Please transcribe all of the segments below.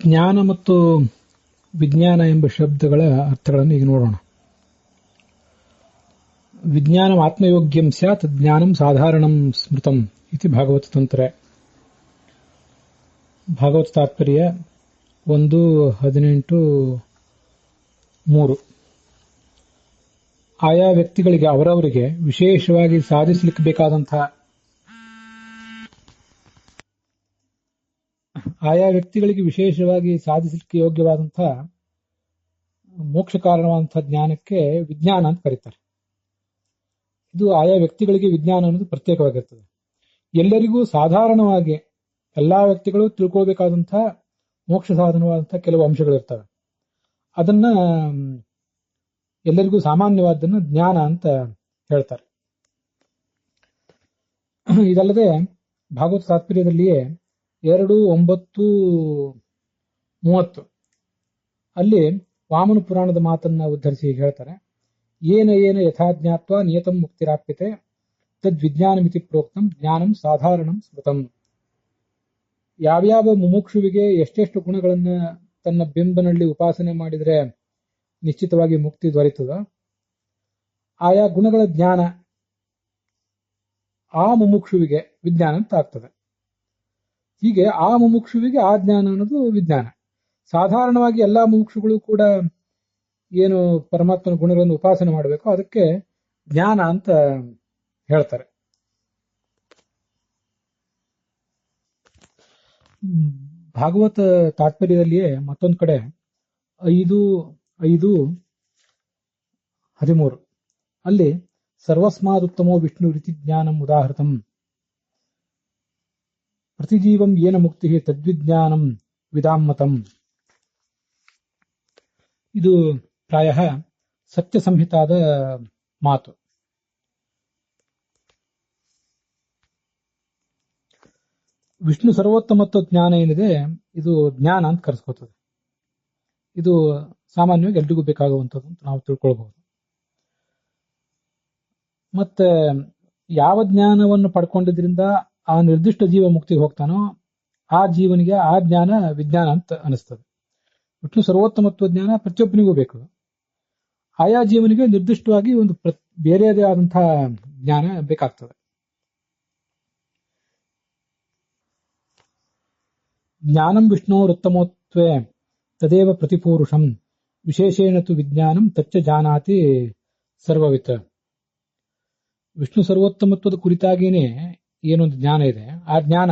ಜ್ಞಾನ ಮತ್ತು ವಿಜ್ಞಾನ ಎಂಬ ಶಬ್ದಗಳ ಅರ್ಥಗಳನ್ನು ಈಗ ನೋಡೋಣ. ವಿಜ್ಞಾನಂ ಆತ್ಮಯೋಗ್ಯಂ ಸ್ಯಾತ್ ಜ್ಞಾನಂ ಸಾಧಾರಣಂ ಸ್ಮೃತಂ ಇತಿ ಭಾಗವತ ತಂತ್ರೆ. ಭಾಗವತ ತಾತ್ಪರ್ಯ 1:18-3. ಆಯಾ ವ್ಯಕ್ತಿಗಳಿಗೆ ಅವರವರಿಗೆ ವಿಶೇಷವಾಗಿ ಸಾಧಿಸಲಿಕ್ಕೆ ಬೇಕಾದಂತಹ ಯೋಗ್ಯವಾದಂತಹ ಮೋಕ್ಷ ಕಾರಣವಾದಂತಹ ಜ್ಞಾನಕ್ಕೆ ವಿಜ್ಞಾನ ಅಂತ ಕರೀತಾರೆ. ಇದು ಆಯಾ ವ್ಯಕ್ತಿಗಳಿಗೆ ವಿಜ್ಞಾನ ಅನ್ನೋದು ಪ್ರತ್ಯೇಕವಾಗಿರ್ತದೆ. ಎಲ್ಲರಿಗೂ ಸಾಧಾರಣವಾಗಿ ಎಲ್ಲಾ ವ್ಯಕ್ತಿಗಳು ತಿಳ್ಕೊಳ್ಬೇಕಾದಂತಹ ಮೋಕ್ಷ ಸಾಧನವಾದಂತಹ ಕೆಲವು ಅಂಶಗಳಿರ್ತವೆ. ಅದನ್ನ ಎಲ್ಲರಿಗೂ ಸಾಮಾನ್ಯವಾದನ್ನ ಜ್ಞಾನ ಅಂತ ಹೇಳ್ತಾರೆ. ಇದಲ್ಲದೆ ಭಾಗವತ ತಾತ್ಪರ್ಯದಲ್ಲಿಯೇ 2:9-30 ಅಲ್ಲಿ ವಾಮನ ಪುರಾಣದ ಮಾತನ್ನ ಉದ್ಧರಿಸಿ ಹೇಳ್ತಾರೆ. ಏನ ಯಥಾಜ್ಞಾತ್ವ ನಿಯತಂ ಮುಕ್ತಿರಾಪ್ಯತೆ ತದ್ವಿಜ್ಞಾನಮಿತಿ ಪ್ರೋಕ್ತಂ ಜ್ಞಾನಂ ಸಾಧಾರಣಂ ಸ್ಮೃತಂ. ಯಾವ್ಯಾವ ಮುಮುಕ್ಷುವಿಗೆ ಎಷ್ಟೆಷ್ಟು ಗುಣಗಳನ್ನ ತನ್ನ ಬಿಂಬನಲ್ಲಿ ಉಪಾಸನೆ ಮಾಡಿದರೆ ನಿಶ್ಚಿತವಾಗಿ ಮುಕ್ತಿ ದೊರೆತದ, ಆಯಾ ಗುಣಗಳ ಜ್ಞಾನ ಆ ಮುಮುಕ್ಷುವಿಗೆ ವಿಜ್ಞಾನ ಅಂತ ಆಗ್ತದೆ. ಹೀಗೆ ಆ ಮುಮುಕ್ಷುವಿಗೆ ಆ ಜ್ಞಾನ ಅನ್ನೋದು ವಿಜ್ಞಾನ. ಸಾಧಾರಣವಾಗಿ ಎಲ್ಲಾ ಮುಮುಕ್ಷುಗಳು ಕೂಡ ಏನು ಪರಮಾತ್ಮನ ಗುಣಗಳನ್ನು ಉಪಾಸನೆ ಮಾಡಬೇಕು, ಅದಕ್ಕೆ ಜ್ಞಾನ ಅಂತ ಹೇಳ್ತಾರೆ. ಭಾಗವತ ತಾತ್ಪರ್ಯದಲ್ಲಿಯೇ ಮತ್ತೊಂದು ಕಡೆ 5:13 ಅಲ್ಲಿ ಸರ್ವಸ್ಮಾದುತ್ತಮೋ ವಿಷ್ಣು ರೀತಿ ಜ್ಞಾನಂ ಉದಾಹೃತಂ ಪ್ರತಿಜೀವಂ ಏನ ಮುಕ್ತಿ ತದ್ವಿಜ್ಞಾನಂ ವಿದಾಮ್ಮತಂ. ಇದು ಪ್ರಾಯ ಸತ್ಯ ಸಂಹಿತಾದ ಮಾತು. ವಿಷ್ಣು ಸರ್ವೋತ್ತಮತ್ವ ಜ್ಞಾನ ಏನಿದೆ ಇದು ಜ್ಞಾನ ಅಂತ ಕರೆಸ್ಕೋತದೆ. ಇದು ಸಾಮಾನ್ಯವಾಗಿ ಎಲ್ರಿಗೂ ಬೇಕಾಗುವಂಥದ್ದು ಅಂತ ನಾವು ತಿಳ್ಕೊಳ್ಬಹುದು. ಮತ್ತೆ ಯಾವ ಜ್ಞಾನವನ್ನು ಪಡ್ಕೊಂಡಿದ್ರಿಂದ ಆ ನಿರ್ದಿಷ್ಟ ಜೀವ ಮುಕ್ತಿಗೆ ಹೋಗ್ತಾನೋ ಆ ಜೀವನಿಗೆ ಆ ಜ್ಞಾನ ವಿಜ್ಞಾನ ಅಂತ ಅನಿಸ್ತದೆ. ವಿಷ್ಣು ಸರ್ವೋತ್ತಮತ್ವ ಜ್ಞಾನ ಪ್ರತಿಯೊಬ್ಬನಿಗೂ ಬೇಕು. ಆಯಾ ಜೀವನಿಗೆ ನಿರ್ದಿಷ್ಟವಾಗಿ ಒಂದು ಬೇರೆಯದೇ ಆದಂತಹ ಜ್ಞಾನ ಬೇಕಾಗ್ತದೆ. ಜ್ಞಾನಂ ವಿಷ್ಣೋರುತ್ತಮೋತ್ವೇ ತದೇವ ಪ್ರತಿಪೂರುಷಂ ವಿಶೇಷೇಣ ತು ವಿಜ್ಞಾನಂ ತಚ್ಚ ಜಾನಾತಿ ಸರ್ವವಿತ್. ವಿಷ್ಣು ಸರ್ವೋತ್ತಮತ್ವದ ಕುರಿತಾಗಿಯೇ ಏನೊಂದು ಜ್ಞಾನ ಇದೆ, ಆ ಜ್ಞಾನ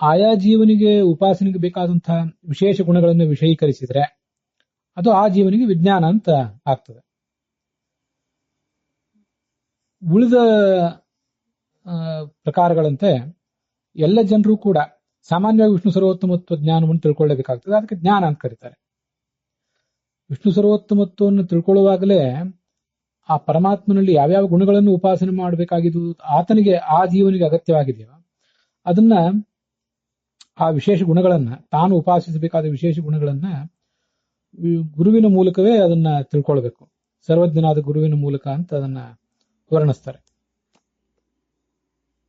ಆಯಾ ಜೀವನಿಗೆ ಉಪಾಸನೆಗೆ ಬೇಕಾದಂತಹ ವಿಶೇಷ ಗುಣಗಳನ್ನು ವಿಷಯೀಕರಿಸಿದ್ರೆ ಅದು ಆ ಜೀವನಿಗೆ ವಿಜ್ಞಾನ ಅಂತ ಆಗ್ತದೆ. ಉಳಿದ ಪ್ರಕಾರಗಳಂತೆ ಎಲ್ಲ ಜನರು ಕೂಡ ಸಾಮಾನ್ಯವಾಗಿ ವಿಷ್ಣು ಸರ್ವೋತ್ತಮತ್ವ ಜ್ಞಾನವನ್ನು ತಿಳ್ಕೊಳ್ಳಬೇಕಾಗ್ತದೆ. ಅದಕ್ಕೆ ಜ್ಞಾನ ಅಂತ ಕರೀತಾರೆ. ವಿಷ್ಣು ಸರ್ವೋತ್ತಮತ್ವವನ್ನು ತಿಳ್ಕೊಳ್ಳುವಾಗಲೇ ಆ ಪರಮಾತ್ಮನಲ್ಲಿ ಯಾವ್ಯಾವ ಗುಣಗಳನ್ನು ಉಪಾಸನೆ ಮಾಡಬೇಕಾಗಿದ್ದು ಆತನಿಗೆ ಆ ಜೀವನಿಗೆ ಅಗತ್ಯವಾಗಿದೆಯೋ ಅದನ್ನ ಆ ವಿಶೇಷ ಗುಣಗಳನ್ನ ತಾನು ಉಪಾಸಿಸಬೇಕಾದ ವಿಶೇಷ ಗುಣಗಳನ್ನ ಗುರುವಿನ ಮೂಲಕವೇ ಅದನ್ನ ತಿಳ್ಕೊಳ್ಬೇಕು. ಸರ್ವಜ್ಞನಾದ ಗುರುವಿನ ಮೂಲಕ ಅಂತ ಅದನ್ನ ವರ್ಣಿಸ್ತಾರೆ.